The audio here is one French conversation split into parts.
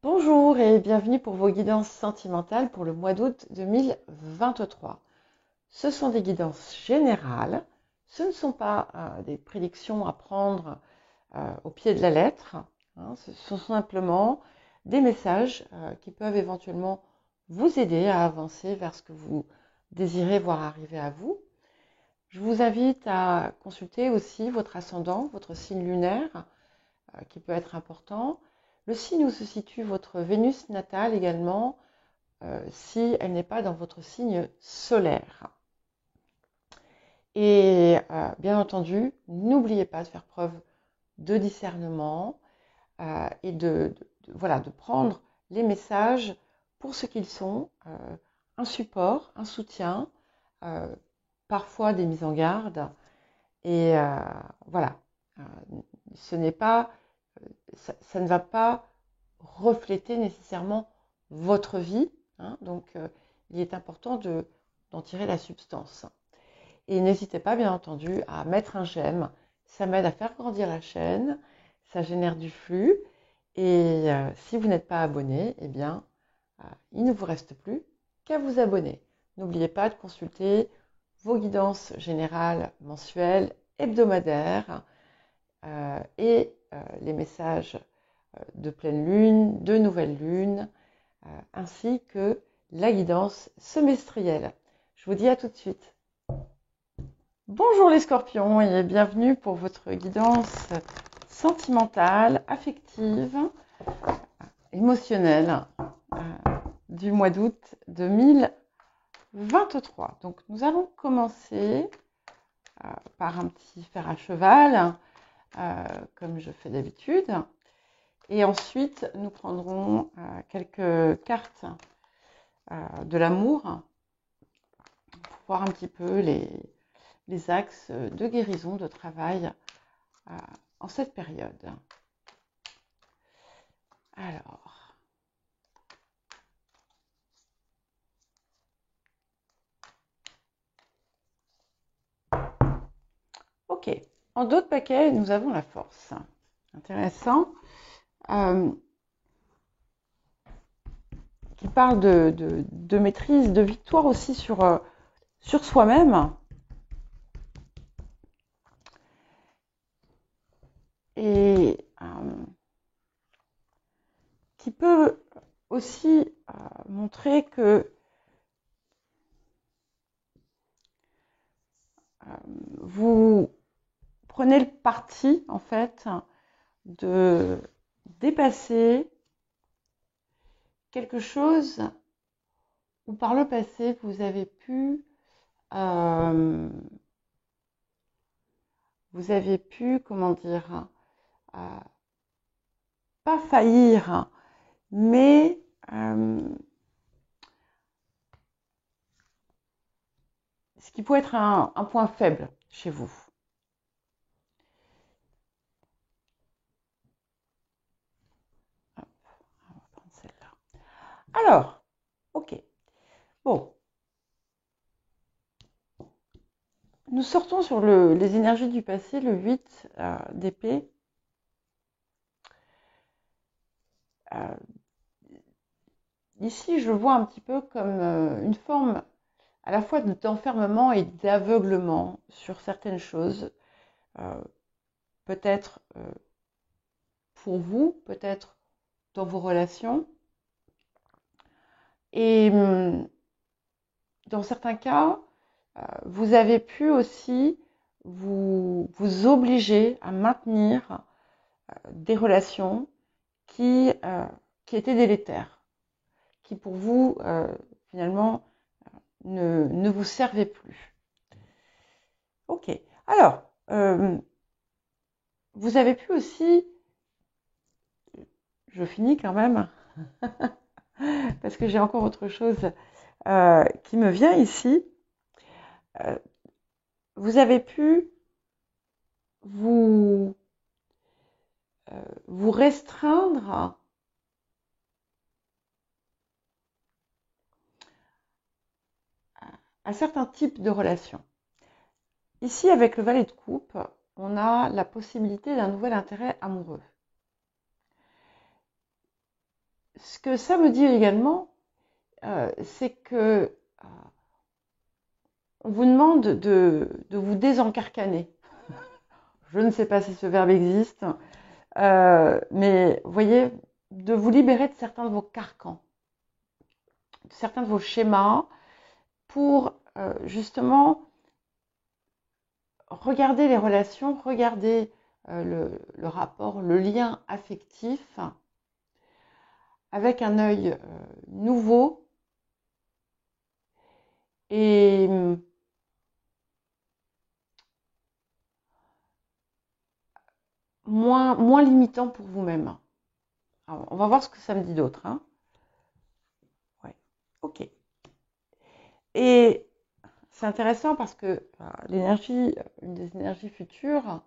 Bonjour et bienvenue pour vos guidances sentimentales pour le mois d'août 2023. Ce sont des guidances générales, ce ne sont pas des prédictions à prendre au pied de la lettre, hein, ce sont simplement des messages qui peuvent éventuellement vous aider à avancer vers ce que vous désirez voir arriver à vous. Je vous invite à consulter aussi votre ascendant, votre signe lunaire, qui peut être important. Le signe où se situe votre Vénus natale également, si elle n'est pas dans votre signe solaire. Et bien entendu, n'oubliez pas de faire preuve de discernement et voilà, de prendre les messages pour ce qu'ils sont, un support, un soutien, parfois des mises en garde. Et voilà, ce n'est pas ça ne va pas refléter nécessairement votre vie, hein, donc il est important d'en tirer la substance. Et n'hésitez pas, bien entendu, à mettre un j'aime, ça m'aide à faire grandir la chaîne, ça génère du flux, et si vous n'êtes pas abonné, eh bien, il ne vous reste plus qu'à vous abonner. N'oubliez pas de consulter vos guidances générales mensuelles, hebdomadaires, et les messages de pleine lune, de nouvelle lune, ainsi que la guidance semestrielle. Je vous dis à tout de suite. Bonjour les scorpions et bienvenue pour votre guidance sentimentale, affective, émotionnelle du mois d'août 2023. Donc nous allons commencer par un petit fer à cheval, comme je fais d'habitude. Et ensuite, nous prendrons quelques cartes de l'amour pour voir un petit peu les axes de guérison, de travail en cette période. Alors, ok. En d'autres paquets, nous avons la force. Intéressant. Qui parle de maîtrise, de victoire aussi sur soi-même. Et qui peut aussi montrer que vous prenez le parti, en fait, de dépasser quelque chose où par le passé, vous avez pu, comment dire, pas faillir, mais ce qui peut être un point faible chez vous. Hop, on va prendre celle-là. Alors, ok. Bon. Nous sortons sur les énergies du passé, le 8 d'épée. Ici, je vois un petit peu comme une forme à la fois d'enfermement et d'aveuglement sur certaines choses. Peut-être pour vous, peut-être dans vos relations. Et dans certains cas, vous avez pu aussi vous obliger à maintenir des relations qui étaient délétères, qui pour vous, finalement, ne vous servaient plus. Ok. Alors, vous avez pu aussi, je finis quand même, parce que j'ai encore autre chose qui me vient ici. Vous avez pu vous restreindre à certains types de relations. Ici, avec le valet de coupe, on a la possibilité d'un nouvel intérêt amoureux. ce que ça me dit également, c'est que on vous demande de vous désencarcaner. Je ne sais pas si ce verbe existe, mais vous voyez, de vous libérer de certains de vos carcans, de certains de vos schémas, pour justement regarder les relations, regarder le rapport, le lien affectif avec un œil nouveau et moins limitant pour vous-même. Alors, on va voir ce que ça me dit d'autre. Hein. Ouais. Ok. Et c'est intéressant parce que l'énergie, une des énergies futures,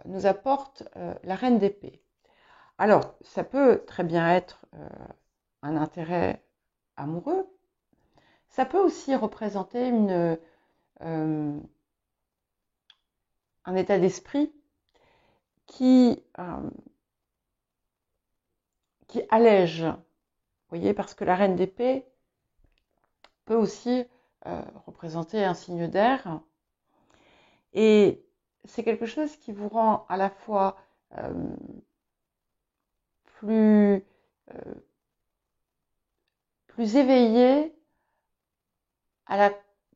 nous apporte la reine d'épée. Alors, ça peut très bien être un intérêt amoureux. Ça peut aussi représenter un état d'esprit qui allège. Vous voyez, parce que la reine d'épée peut aussi représenter un signe d'air. Et c'est quelque chose qui vous rend à la fois plus éveillé à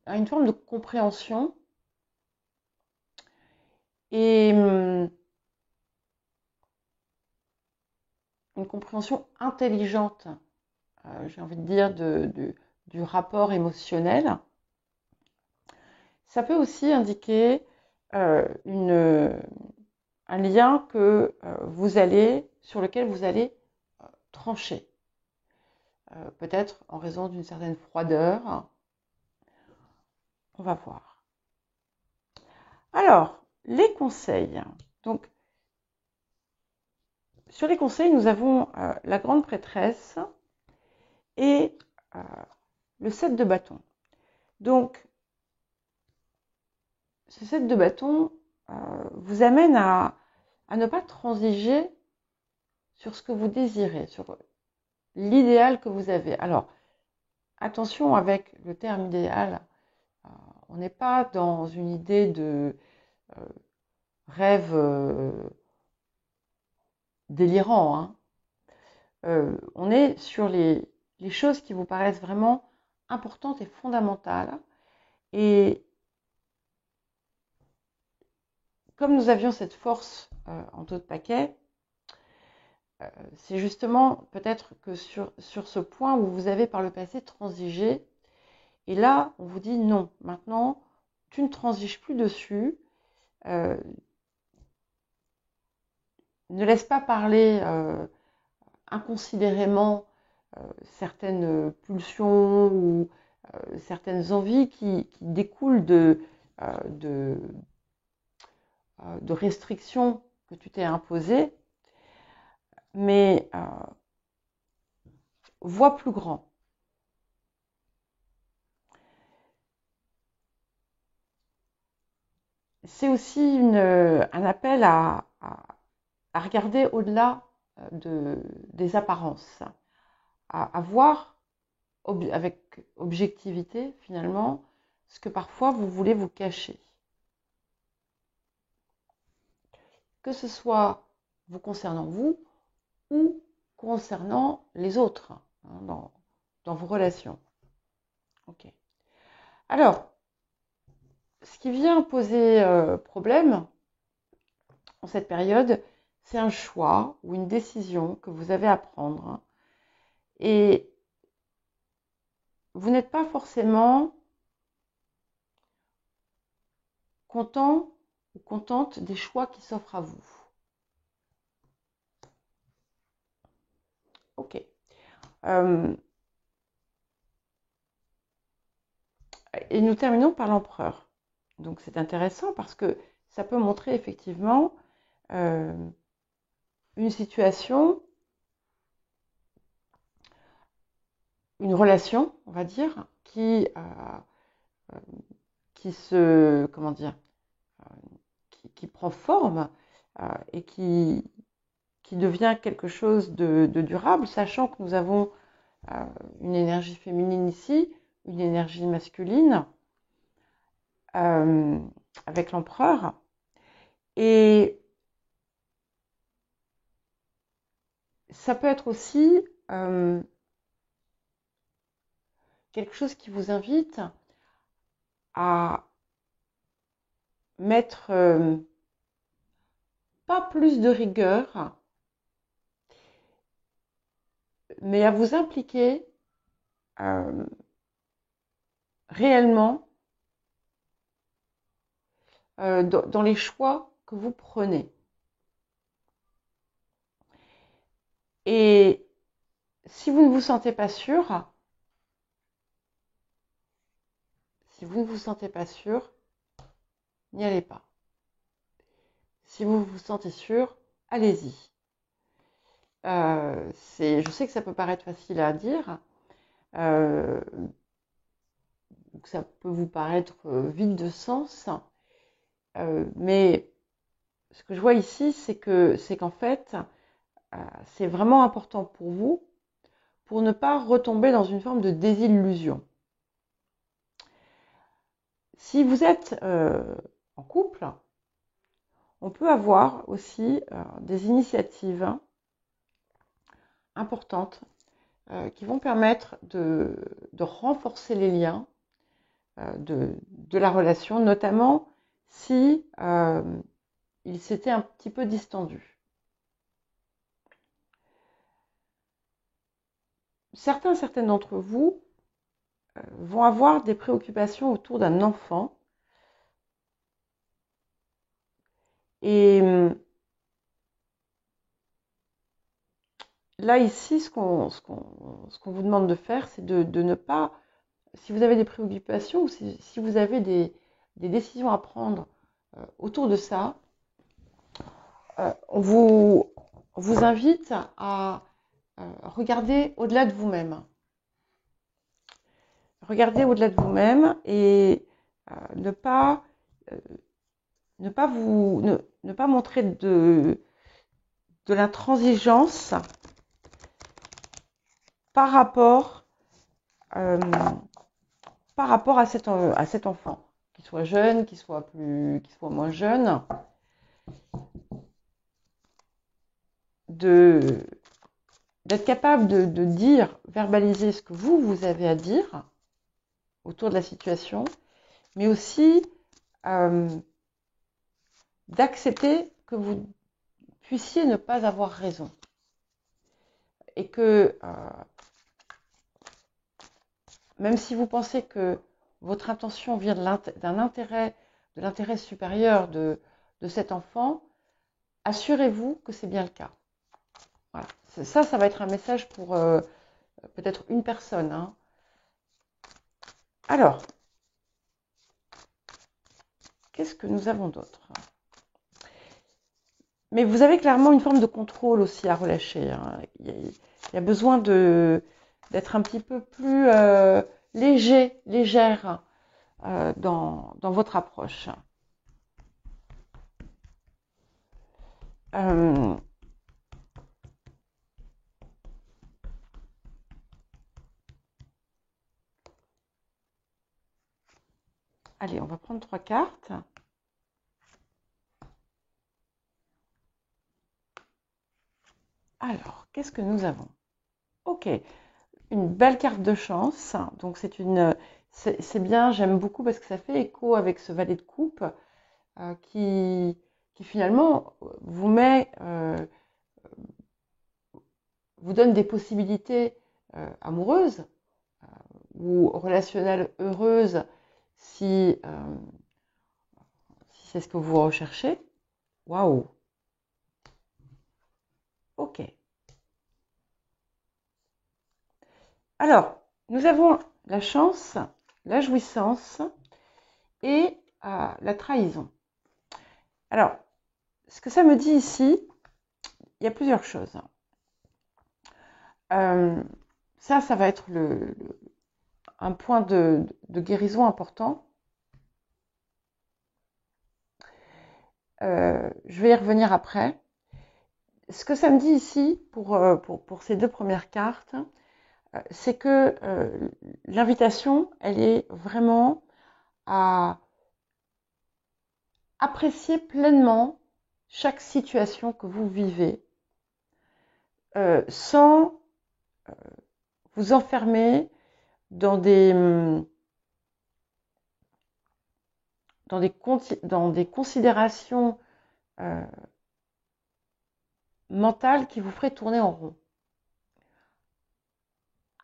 une forme de compréhension et une compréhension intelligente, j'ai envie de dire, du rapport émotionnel. Ça peut aussi indiquer un lien sur lequel vous allez trancher. Peut-être en raison d'une certaine froideur. On va voir. Alors, les conseils. Donc, sur les conseils, nous avons la grande prêtresse et le 7 de bâton. Donc, ce 7 de bâton vous amène à ne pas transiger sur ce que vous désirez, sur l'idéal que vous avez. Alors, attention avec le terme idéal, on n'est pas dans une idée de rêve délirant. Hein. On est sur les choses qui vous paraissent vraiment importantes et fondamentales. Et comme nous avions cette force en taux de paquet, c'est justement peut-être que sur ce point où vous avez par le passé transigé, et là on vous dit non, maintenant tu ne transiges plus dessus, ne laisse pas parler inconsidérément certaines pulsions ou certaines envies qui découlent de restrictions que tu t'es imposées, mais vois plus grand. C'est aussi un appel à regarder au-delà des apparences, à voir avec objectivité finalement ce que parfois vous voulez vous cacher. Que ce soit vous concernant vous ou concernant les autres hein, dans vos relations. Ok. Alors, ce qui vient poser problème en cette période, c'est un choix ou une décision que vous avez à prendre. Et vous n'êtes pas forcément content ou contente des choix qui s'offrent à vous. Ok. Et nous terminons par l'empereur. Donc c'est intéressant parce que ça peut montrer effectivement une situation, une relation, on va dire, qui se, comment dire, qui prend forme et qui qui devient quelque chose de durable, sachant que nous avons une énergie féminine ici, une énergie masculine, avec l'empereur. Et ça peut être aussi quelque chose qui vous invite à mettre pas plus de rigueur, mais à vous impliquer réellement dans les choix que vous prenez. Et si vous ne vous sentez pas sûr, n'y allez pas. Si vous vous sentez sûr, allez-y. Je sais que ça peut paraître facile à dire, que ça peut vous paraître vide de sens, mais ce que je vois ici, c'est qu'en fait, c'est vraiment important pour vous, pour ne pas retomber dans une forme de désillusion. Si vous êtes en couple, on peut avoir aussi des initiatives importantes qui vont permettre de renforcer les liens de la relation, notamment si il s'était un petit peu distendu. Certaines d'entre vous vont avoir des préoccupations autour d'un enfant. Et là, ici, ce qu'on vous demande de faire, c'est de ne pas, si vous avez des préoccupations ou si vous avez des décisions à prendre autour de ça, on vous invite à regarder au-delà de vous-même. Regardez au-delà de vous-même et ne pas montrer de l'intransigeance par rapport à cet enfant, qu'il soit jeune, qu'il soit moins jeune, d'être capable de dire, verbaliser ce que vous avez à dire autour de la situation, mais aussi d'accepter que vous puissiez ne pas avoir raison. Et que même si vous pensez que votre intention vient de l'intérêt supérieur de cet enfant, assurez-vous que c'est bien le cas. Voilà. Ça va être un message pour peut-être une personne. Hein. Alors, qu'est-ce que nous avons d'autre ? Mais vous avez clairement une forme de contrôle aussi à relâcher. Hein. Il y a besoin d'être un petit peu plus légère dans votre approche. Allez, on va prendre 3 cartes. Alors, qu'est-ce que nous avons ? Ok, une belle carte de chance. Donc c'est bien, j'aime beaucoup parce que ça fait écho avec ce valet de coupe qui finalement vous donne des possibilités amoureuses ou relationnelles heureuses si c'est ce que vous recherchez. Waouh. Ok. Alors, nous avons la chance, la jouissance et la trahison. Alors, ce que ça me dit ici, il y a plusieurs choses. Ça va être un point de guérison important. Je vais y revenir après. ce que ça me dit ici pour ces deux premières cartes, c'est que l'invitation, elle est vraiment à apprécier pleinement chaque situation que vous vivez, sans vous enfermer dans des considérations mentales qui vous feraient tourner en rond.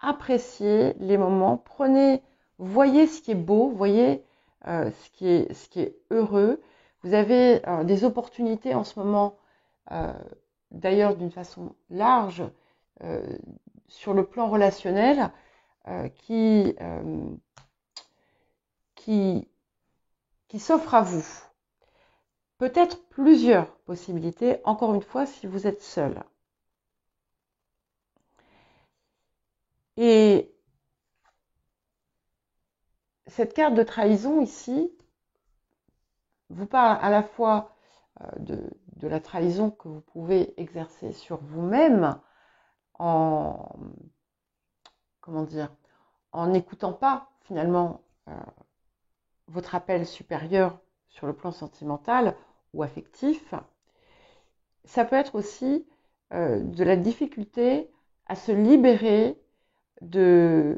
Appréciez les moments, voyez ce qui est beau, voyez ce qui est heureux. Vous avez des opportunités en ce moment, d'ailleurs d'une façon large, sur le plan relationnel, qui s'offrent à vous. Peut-être plusieurs possibilités, encore une fois, si vous êtes seul. Et cette carte de trahison ici vous parle à la fois de la trahison que vous pouvez exercer sur vous-même en n'écoutant pas finalement votre appel supérieur sur le plan sentimental ou affectif. Ça peut être aussi de la difficulté à se libérer de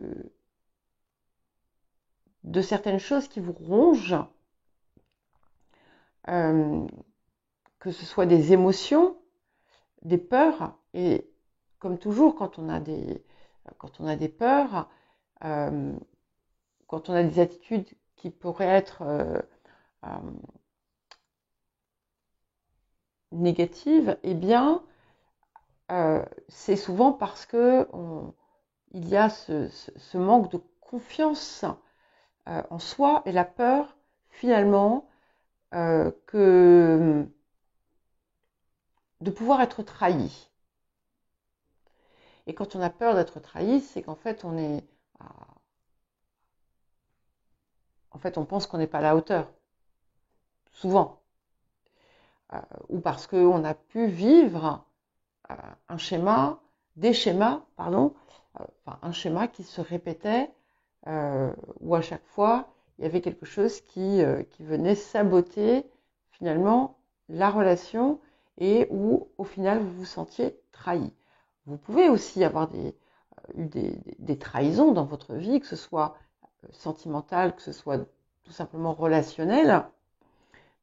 certaines choses qui vous rongent, que ce soit des émotions, des peurs, et comme toujours quand on a des peurs, quand on a des attitudes qui pourraient être négatives, eh bien c'est souvent parce que il y a ce manque de confiance en soi et la peur finalement de pouvoir être trahi. Et quand on a peur d'être trahi, c'est qu'en fait on pense qu'on n'est pas à la hauteur, souvent, ou parce qu'on a pu vivre un schéma qui se répétait, où à chaque fois il y avait quelque chose qui venait saboter finalement la relation et où au final vous vous sentiez trahi. Vous pouvez aussi avoir eu des trahisons dans votre vie, que ce soit sentimentale, que ce soit tout simplement relationnelle,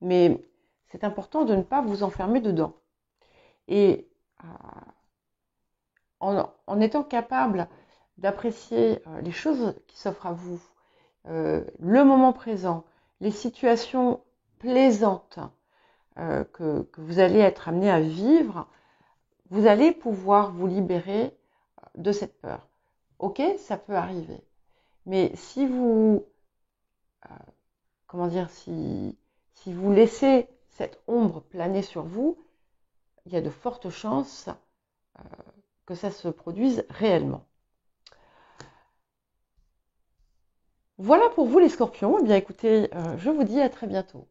mais c'est important de ne pas vous enfermer dedans. Et en étant capable d'apprécier les choses qui s'offrent à vous, le moment présent, les situations plaisantes que vous allez être amené à vivre, vous allez pouvoir vous libérer de cette peur. Ok, ça peut arriver. Mais si vous, si vous laissez cette ombre planer sur vous, il y a de fortes chances que ça se produise réellement. Voilà pour vous les scorpions. Eh bien écoutez, je vous dis à très bientôt.